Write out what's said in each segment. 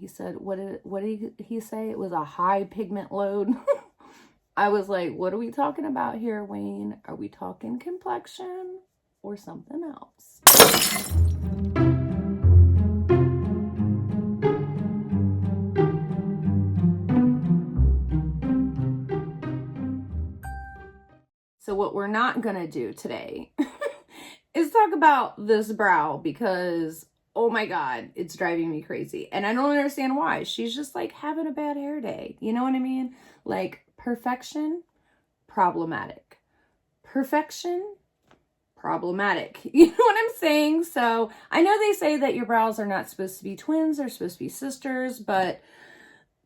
he said, what did he say? It was a high pigment load. I was like, what are we talking about here, Wayne? Are we talking complexion or something else? So what we're not gonna do today is talk about this brow because, oh my God, it's driving me crazy. And I don't understand why. She's just like having a bad hair day. You know what I mean? Like perfection, problematic. Perfection, problematic. You know what I'm saying? So I know they say that your brows are not supposed to be twins, they're supposed to be sisters, but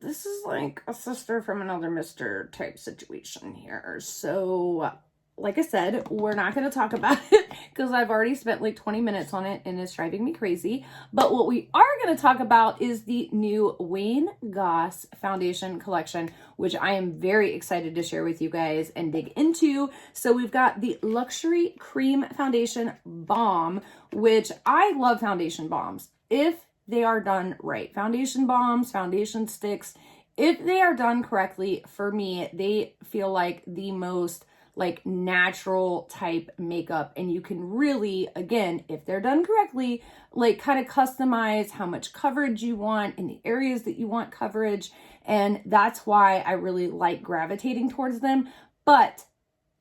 this is like a sister from another mister type situation here. So like I said, we're not going to talk about it because I've already spent like 20 minutes on it and it's driving me crazy. But what we are going to talk about is the new Wayne Goss foundation collection, which I am very excited to share with you guys and dig into. So we've got the Luxury Cream Foundation Balm, which I love foundation balms if they are done right. Foundation balms, foundation sticks, if they are done correctly, for me, they feel like the most like natural type makeup, and you can really, again, if they're done correctly, like kind of customize how much coverage you want in the areas that you want coverage. And that's why I really like gravitating towards them. But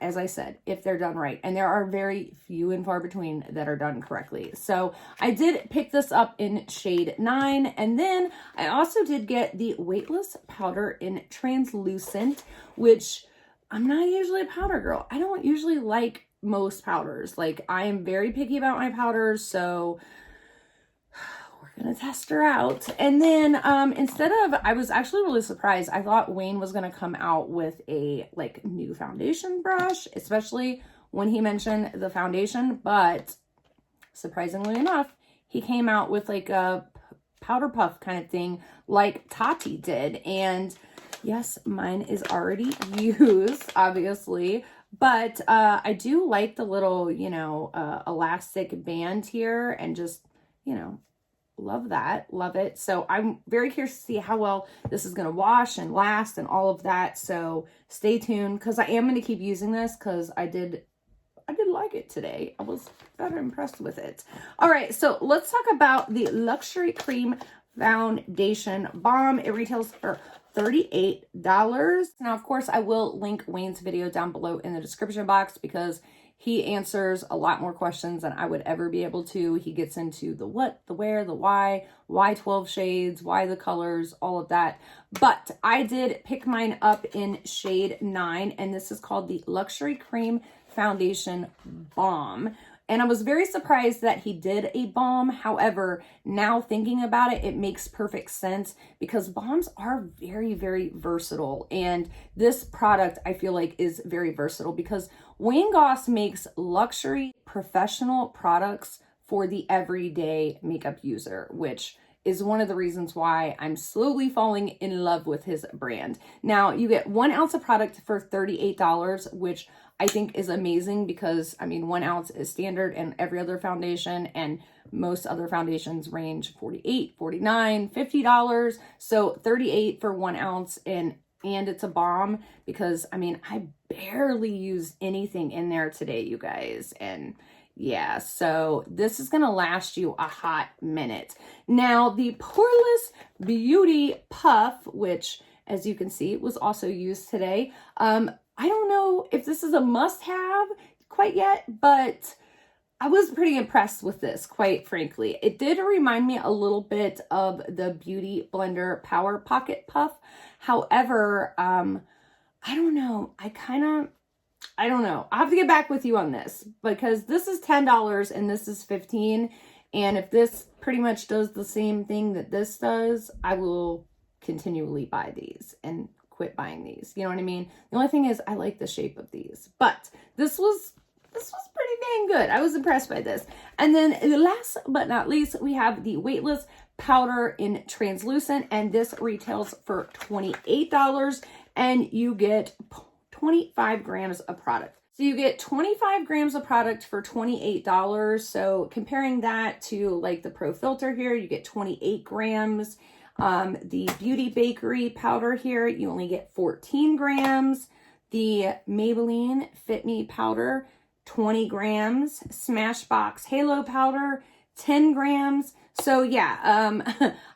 as I said, if they're done right, and there are very few and far between that are done correctly. So I did pick this up in shade 9. And then I also did get the Weightless powder in translucent, which I'm not usually a powder girl. I don't usually like most powders. Like, I am very picky about my powders, so we're gonna test her out. And then instead of, I was actually really surprised. I thought Wayne was gonna come out with a like new foundation brush, especially when he mentioned the foundation, but surprisingly enough, he came out with like a powder puff kind of thing like Tati did. And yes, mine is already used, obviously, but I do like the little, you know, elastic band here, and just, you know, love that, love it. So I'm very curious to see how well this is going to wash and last and all of that. So stay tuned, because I am going to keep using this because I did like it today. I was better impressed with it. All right, so let's talk about the Luxury Cream Foundation Balm. It retails for $38. Now, of course, I will link Wayne's video down below in the description box because he answers a lot more questions than I would ever be able to. He gets into the what, the where, the why 12 shades, why the colors, all of that. But I did pick mine up in shade 9, and this is called the Luxury Cream Foundation Balm. And I was very surprised that he did a balm. However, now thinking about it, it makes perfect sense because balms are very, very versatile. And this product, I feel like, is very versatile because Wayne Goss makes luxury professional products for the everyday makeup user, which is one of the reasons why I'm slowly falling in love with his brand. Now, you get 1 ounce of product for $38, which I think is amazing because, I mean, 1 ounce is standard in every other foundation, and most other foundations range $48, $49, $50. So $38 for 1 ounce, and it's a balm because, I mean, I barely use anything in there today, you guys. And yeah, so this is going to last you a hot minute. Now, the Poreless Beauty Puff, which, as you can see, was also used today. I don't know if this is a must-have quite yet, but I was pretty impressed with this, quite frankly. It did remind me a little bit of the Beauty Blender Power Pocket Puff. However, I don't know. I don't know. I'll have to get back with you on this because this is $10 and this is $15. And if this pretty much does the same thing that this does, I will continually buy these and quit buying these. You know what I mean? The only thing is I like the shape of these, but this was pretty dang good. I was impressed by this. And then last but not least, we have the Weightless powder in translucent, and this retails for $28, and you get 25 grams of product. So you get 25 grams of product for $28. So comparing that to like the Pro Filter here, you get 28 grams. The Beauty Bakery powder here, you only get 14 grams. The Maybelline Fit Me powder, 20 grams. Smashbox Halo powder, 10 grams. So yeah,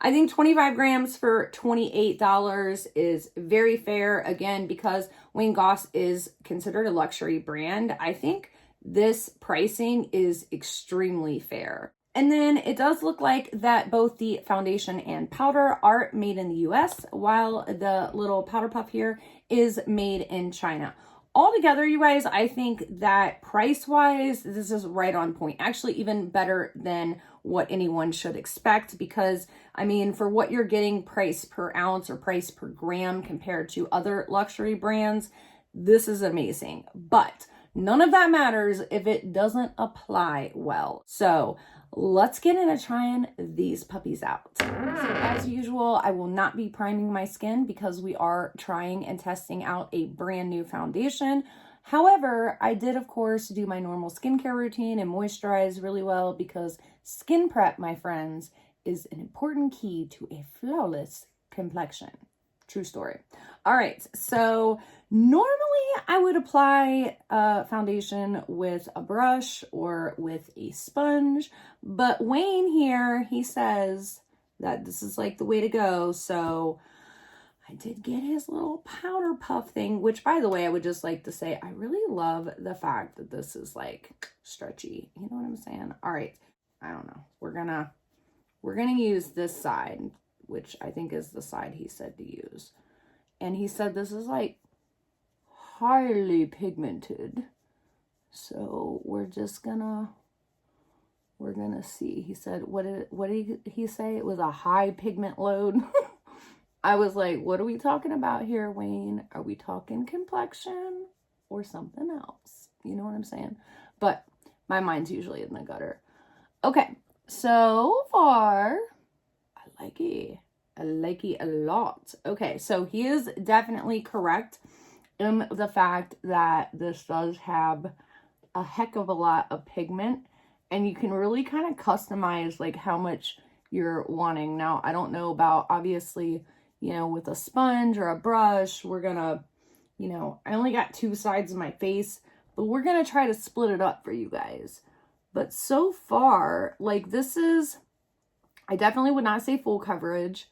I think 25 grams for $28 is very fair. Again, because Wayne Goss is considered a luxury brand, I think this pricing is extremely fair. And then it does look like that both the foundation and powder are made in the US, while the little powder puff here is made in China. Altogether, you guys, I think that price-wise, this is right on point. Actually, even better than what anyone should expect, because, I mean, for what you're getting price per ounce or price per gram compared to other luxury brands, this is amazing. But none of that matters if it doesn't apply well. So let's get into trying these puppies out. So as usual, I will not be priming my skin because we are trying and testing out a brand new foundation. However, I did, of course, do my normal skincare routine and moisturize really well, because skin prep, my friends, is an important key to a flawless complexion. True story. All right, so normally I would apply foundation with a brush or with a sponge, but Wayne here, he says that this is like the way to go. So I did get his little powder puff thing, which, by the way, I would just like to say, I really love the fact that this is like stretchy. You know what I'm saying? All right, I don't know. We're gonna use this side, which I think is the side he said to use. And he said this is like highly pigmented. So we're gonna see. He said, what did he say? It was a high pigment load. I was like, what are we talking about here, Wayne? Are we talking complexion or something else? You know what I'm saying? But my mind's usually in the gutter. Okay, so far, I like it. I like it a lot. Okay, so he is definitely correct in the fact that this does have a heck of a lot of pigment, and you can really kind of customize like how much you're wanting. Now, I don't know about, obviously, you know, with a sponge or a brush, we're gonna, you know, I only got two sides of my face, but we're gonna try to split it up for you guys. But so far, like, this is, I definitely would not say full coverage.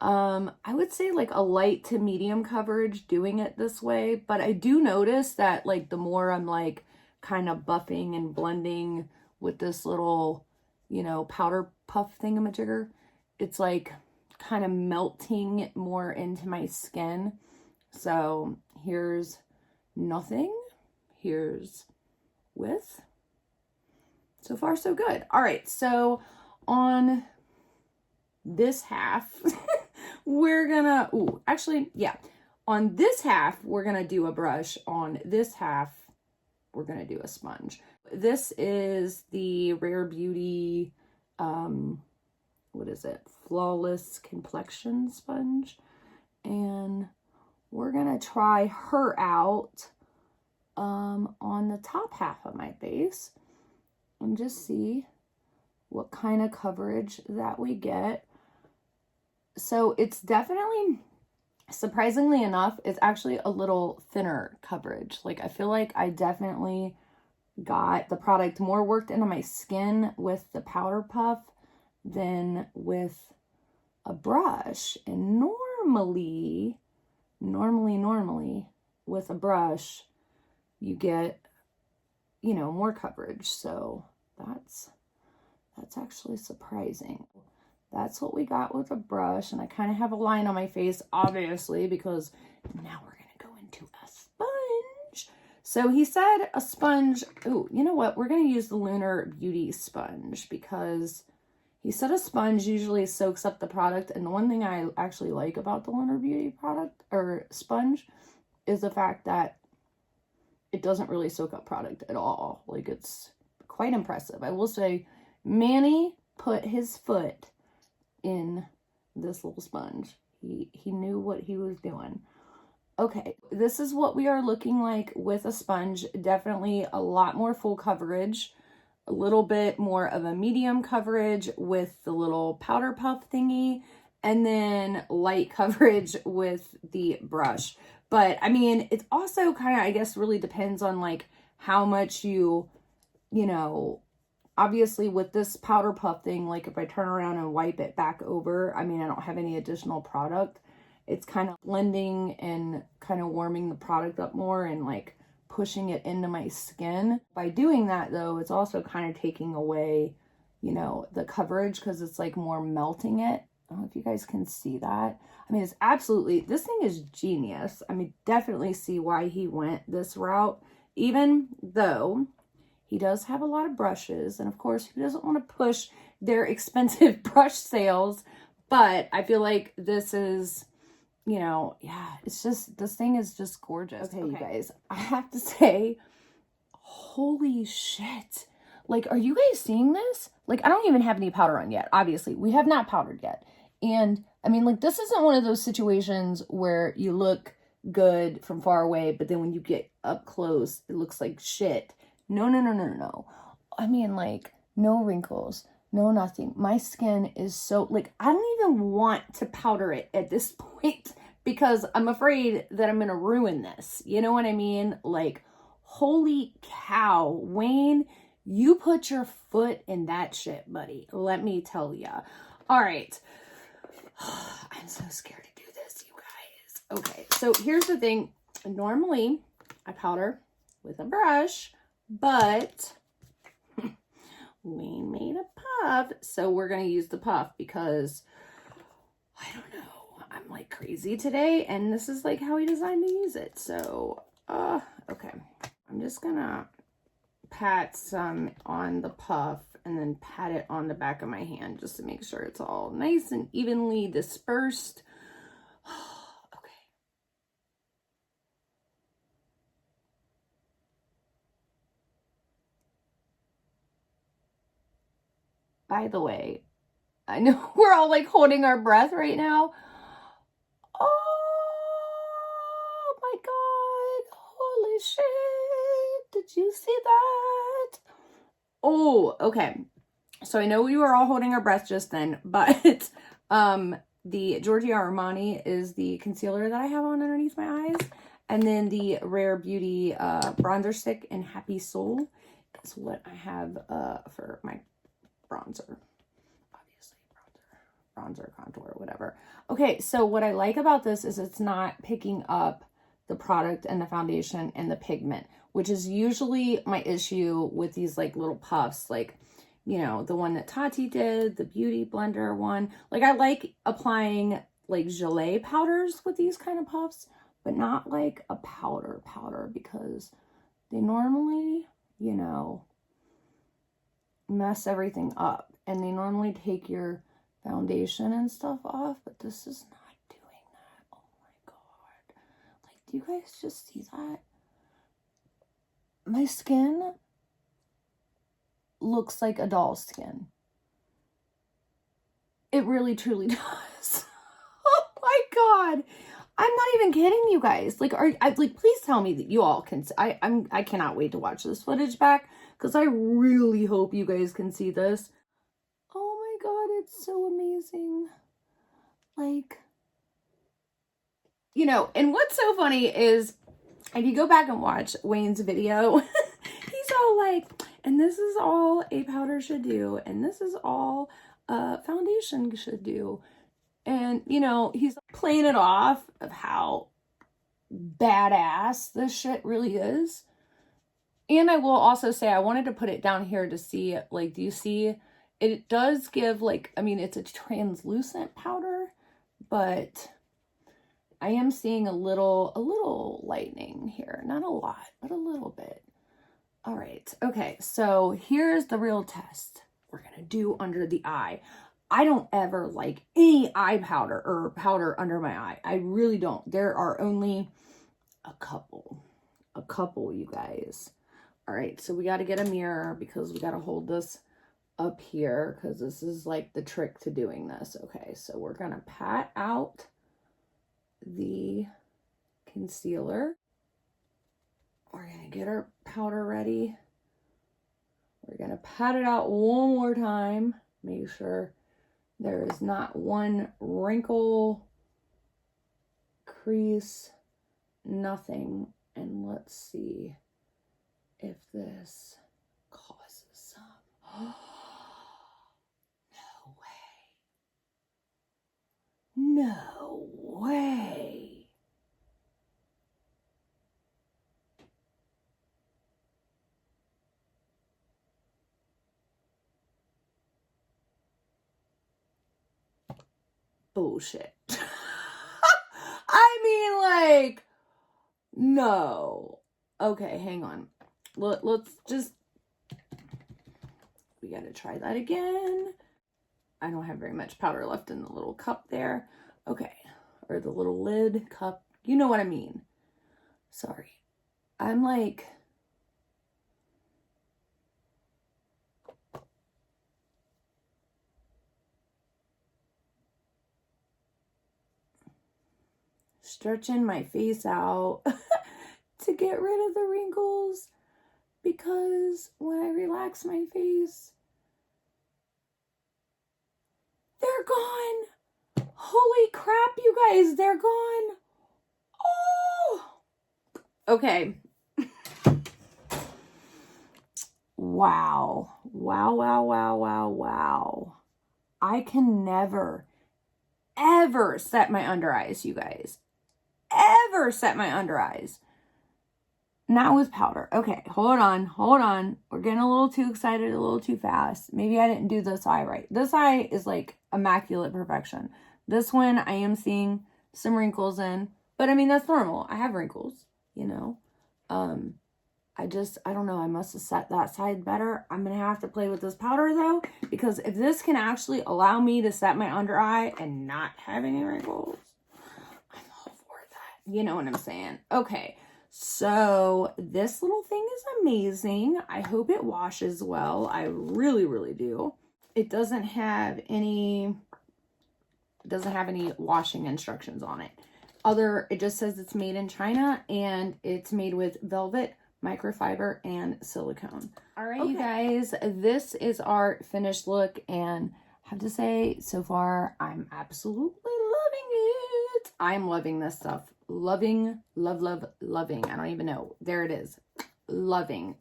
I would say like a light to medium coverage doing it this way, but I do notice that like the more I'm like kind of buffing and blending with this little, you know, powder puff thingamajigger, it's like kind of melting more into my skin. So here's nothing, here's with. So far so good. All right, so on this half, we're gonna, on this half, we're gonna do a brush. On this half, we're gonna do a sponge. This is the Rare Beauty, what is it? Flawless Complexion Sponge. And we're gonna try her out on the top half of my face and just see what kind of coverage that we get. So it's definitely, surprisingly enough, it's actually a little thinner coverage. Like, I feel like I definitely got the product more worked into my skin with the powder puff than with a brush. And normally with a brush, you get, you know, more coverage. So that's actually surprising. That's what we got with a brush, and I kind of have a line on my face, obviously, because now we're going to go into a sponge. So he said a sponge. Oh, you know what? We're going to use the Lunar Beauty sponge, because he said a sponge usually soaks up the product, and the one thing I actually like about the Lunar Beauty product, or sponge, is the fact that it doesn't really soak up product at all. Like, it's quite impressive. I will say, Manny put his foot in this little sponge. He knew what he was doing. Okay, this is what we are looking like with a sponge. Definitely a lot more full coverage, a little bit more of a medium coverage with the little powder puff thingy, and then light coverage with the brush. But I mean, it's also kind of, I guess, really depends on like how much you know, obviously with this powder puff thing, like if I turn around and wipe it back over, I mean, I don't have any additional product. It's kind of blending and kind of warming the product up more and like pushing it into my skin. By doing that though, it's also kind of taking away, you know, the coverage because it's like more melting it. I don't know if you guys can see that. I mean, it's absolutely, this thing is genius. I mean, definitely see why he went this route, even though he does have a lot of brushes. And of course, who doesn't want to push their expensive brush sales? But I feel like this is, you know, yeah, it's just, this thing is just gorgeous. Okay, you guys, I have to say, holy shit. Like, are you guys seeing this? Like, I don't even have any powder on yet. Obviously, we have not powdered yet. And I mean, like, this isn't one of those situations where you look good from far away, but then when you get up close, it looks like shit. No, no, no, no, no. I mean, like, no wrinkles, no nothing. My skin is so, like, I don't even want to powder it at this point because I'm afraid that I'm going to ruin this. You know what I mean? Like, holy cow, Wayne, you put your foot in that shit, buddy. Let me tell ya. All right. I'm so scared to do this, you guys. Okay, so here's the thing. Normally, I powder with a brush, but Wayne made a puff, so we're going to use the puff because, I don't know, I'm like crazy today, and this is like how he designed to use it. So, okay. I'm just going to pat some on the puff and then pat it on the back of my hand just to make sure it's all nice and evenly dispersed. Okay. By the way, I know we're all like holding our breath right now. Oh my God. Holy shit. Did you see that? Oh, okay. So I know we were all holding our breath just then, but the Giorgio Armani is the concealer that I have on underneath my eyes. And then the Rare Beauty bronzer stick in Happy Soul is what I have for my bronzer. Obviously, bronzer, contour, whatever. Okay, so what I like about this is it's not picking up the product and the foundation and the pigment, which is usually my issue with these like little puffs, like, you know, the one that Tati did, the Beauty Blender one. Like, I like applying like gelée powders with these kind of puffs, but not like a powder because they normally, you know, mess everything up. And they normally take your foundation and stuff off, but this is not doing that. Oh my God. Like, do you guys just see that? My skin looks like a doll's skin. It really truly does. Oh my God. I'm not even kidding you guys. Like, please tell me that you all can. I cannot wait to watch this footage back because I really hope you guys can see this. Oh my God, it's so amazing. Like, you know, and what's so funny is if you go back and watch Wayne's video, he's all like, and this is all a powder should do, and this is all foundation should do. And, you know, he's playing it off of how badass this shit really is. And I will also say, I wanted to put it down here to see, like, do you see, it does give, like, I mean, it's a translucent powder, but I am seeing a little lightening here. Not a lot, but a little bit. All right. Okay. So here's the real test we're going to do under the eye. I don't ever like any eye powder or powder under my eye. I really don't. There are only a couple, you guys. All right. So we got to get a mirror because we got to hold this up here because this is like the trick to doing this. Okay. So we're going to pat out the concealer. We're going to get our powder ready. We're going to pat it out one more time. Make sure There is not one wrinkle, crease, nothing. And let's see if this causes some. No way. Bullshit. I mean, like, no. Okay, hang on. Let's just, we gotta try that again. I don't have very much powder left in the little cup there. Okay, or the little lid cup. You know what I mean. Sorry. I'm like, stretching my face out to get rid of the wrinkles, because when I relax my face, they're gone. Holy crap, you guys, they're gone. Oh, okay. Wow. Wow. I can never, ever set my under eyes, you guys. Ever set my under eyes. Not with powder. Okay, hold on. We're getting a little too excited, a little too fast. Maybe I didn't do this eye right. This eye is like immaculate perfection. This one I am seeing some wrinkles in, but I mean, that's normal. I have wrinkles, you know. I don't know. I must have set that side better. I'm going to have to play with this powder though, because if this can actually allow me to set my under eye and not have any wrinkles, I'm all for that. You know what I'm saying? Okay. So this little thing is amazing. I hope it washes well. I really, really do. It doesn't have any washing instructions on it. It just says it's made in China and it's made with velvet, microfiber, and silicone. All right, okay. You guys, this is our finished look, and I have to say, so far, I'm absolutely loving it. I'm loving this stuff. Loving. I don't even know. There it is. Loving.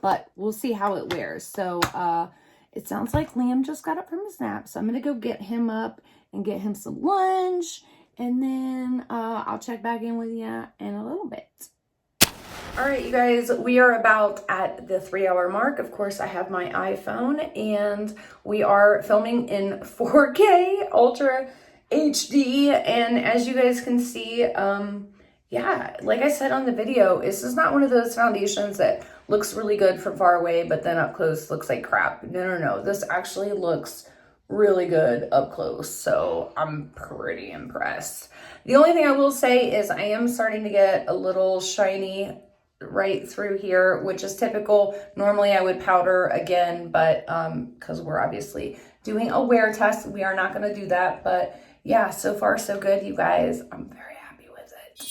But we'll see how it wears. So, it sounds like Liam just got up from his nap, so I'm going to go get him up and get him some lunch, and then I'll check back in with you in a little bit. All right, you guys, we are about at the 3-hour mark. Of course, I have my iPhone, and we are filming in 4K Ultra HD, and as you guys can see, yeah, like I said on the video, this is not one of those foundations that looks really good from far away, but then up close looks like crap. No. This actually looks really good up close, so I'm pretty impressed. The only thing I will say is I am starting to get a little shiny right through here, which is typical. Normally I would powder again, but because we're obviously doing a wear test, we are not going to do that. But yeah, so far so good, you guys. I'm very happy with it.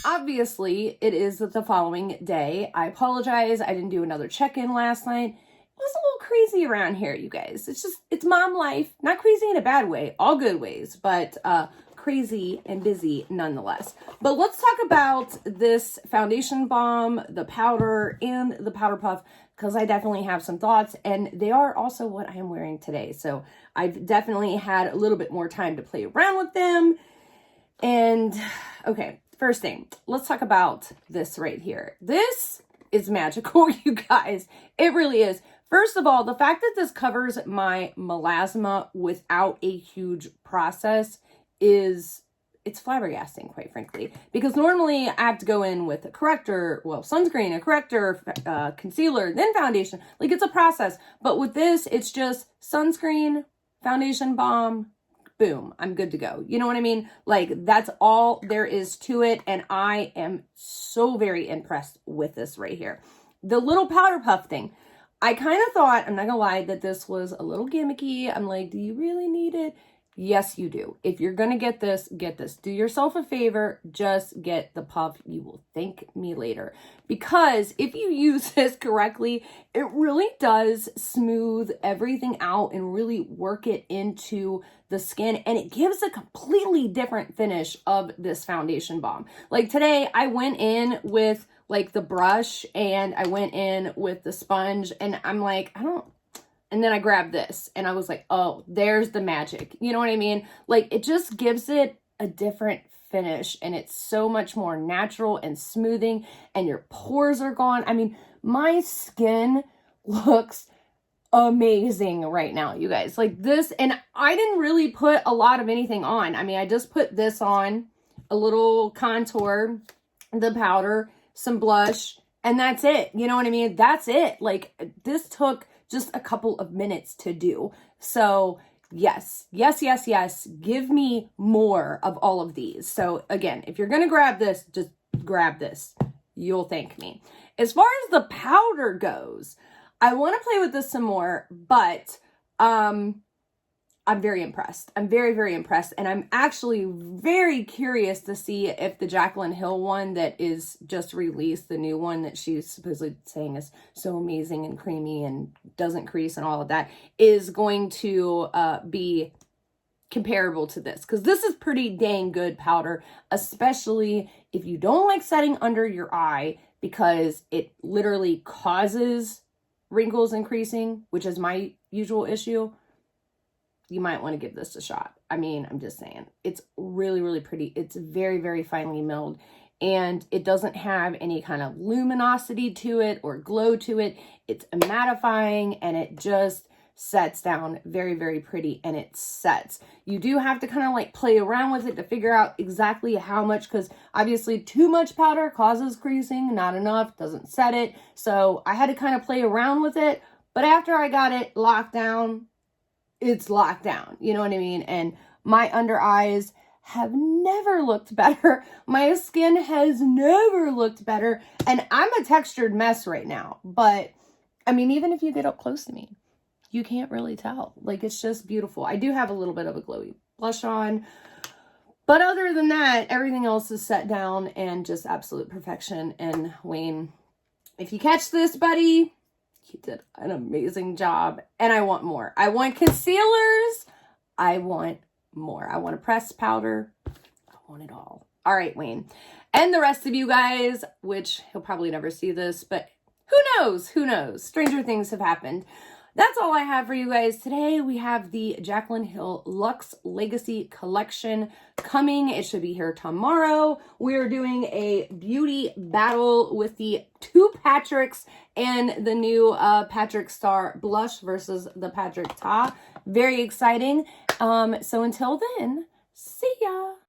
Obviously, it is the following day. I apologize. I didn't do another check-in last night. It was a little crazy around here, you guys. It's mom life. Not crazy in a bad way, all good ways, but crazy and busy nonetheless. But let's talk about this foundation balm, the powder, and the powder puff, because I definitely have some thoughts, and they are also what I am wearing today. So I've definitely had a little bit more time to play around with them. And okay, first thing, let's talk about this right here. This is magical, you guys. It really is. First of all, the fact that this covers my melasma without a huge process it's flabbergasting, quite frankly, because normally I have to go in with a corrector, well, sunscreen, a corrector, concealer, then foundation. Like, it's a process. But with this, it's just sunscreen, foundation balm, boom, I'm good to go. You know what I mean? Like, that's all there is to it. And I am so very impressed with this right here. The little powder puff thing, I kind of thought, I'm not gonna lie, that this was a little gimmicky. I'm like, do you really need it? Yes, you do. If you're going to get this, get this. Do yourself a favor. Just get the puff. You will thank me later. Because if you use this correctly, it really does smooth everything out and really work it into the skin. And it gives a completely different finish of this foundation balm. Like today, I went in with like the brush and I went in with the sponge. And I'm like, and then I grabbed this and I was like, oh, there's the magic. You know what I mean? Like it just gives it a different finish and it's so much more natural and smoothing and your pores are gone. I mean, my skin looks amazing right now, you guys. Like this, and I didn't really put a lot of anything on. I mean, I just put this on, a little contour, the powder, some blush, and that's it. You know what I mean? That's it. Like this took just a couple of minutes to do. So yes, yes, yes, yes. Give me more of all of these. So again, if you're going to grab this, just grab this. You'll thank me. As far as the powder goes, I want to play with this some more, but I'm very impressed. I'm very, very impressed. And I'm actually very curious to see if the Jaclyn Hill one that is just released, the new one that she's supposedly saying is so amazing and creamy and doesn't crease and all of that, is going to be comparable to this. Because this is pretty dang good powder, especially if you don't like setting under your eye because it literally causes wrinkles and creasing, which is my usual issue. You might want to give this a shot. I mean, I'm just saying. It's really, really pretty. It's very, very finely milled. And it doesn't have any kind of luminosity to it or glow to it. It's mattifying and it just sets down very, very pretty. And it sets. You do have to kind of like play around with it to figure out exactly how much. Because obviously too much powder causes creasing. Not enough doesn't set it. So I had to kind of play around with it. But after I got it locked down, it's locked down, you know what I mean? And my under eyes have never looked better. My skin has never looked better. And I'm a textured mess right now. But, I mean, even if you get up close to me, you can't really tell. Like, it's just beautiful. I do have a little bit of a glowy blush on. But other than that, everything else is set down and just absolute perfection. And Wayne, if you catch this, buddy, you did an amazing job. And I want more. I want concealers. I want more. I want a pressed powder. I want it all. All right, Wayne. And the rest of you guys, which he'll probably never see this, but who knows? Who knows? Stranger things have happened. That's all I have for you guys today. We have the Jaclyn Hill Luxe Legacy Collection coming. It should be here tomorrow. We're doing a beauty battle with the two Patricks and the new Patrick Star Blush versus the Patrick Ta. Very exciting. So until then, see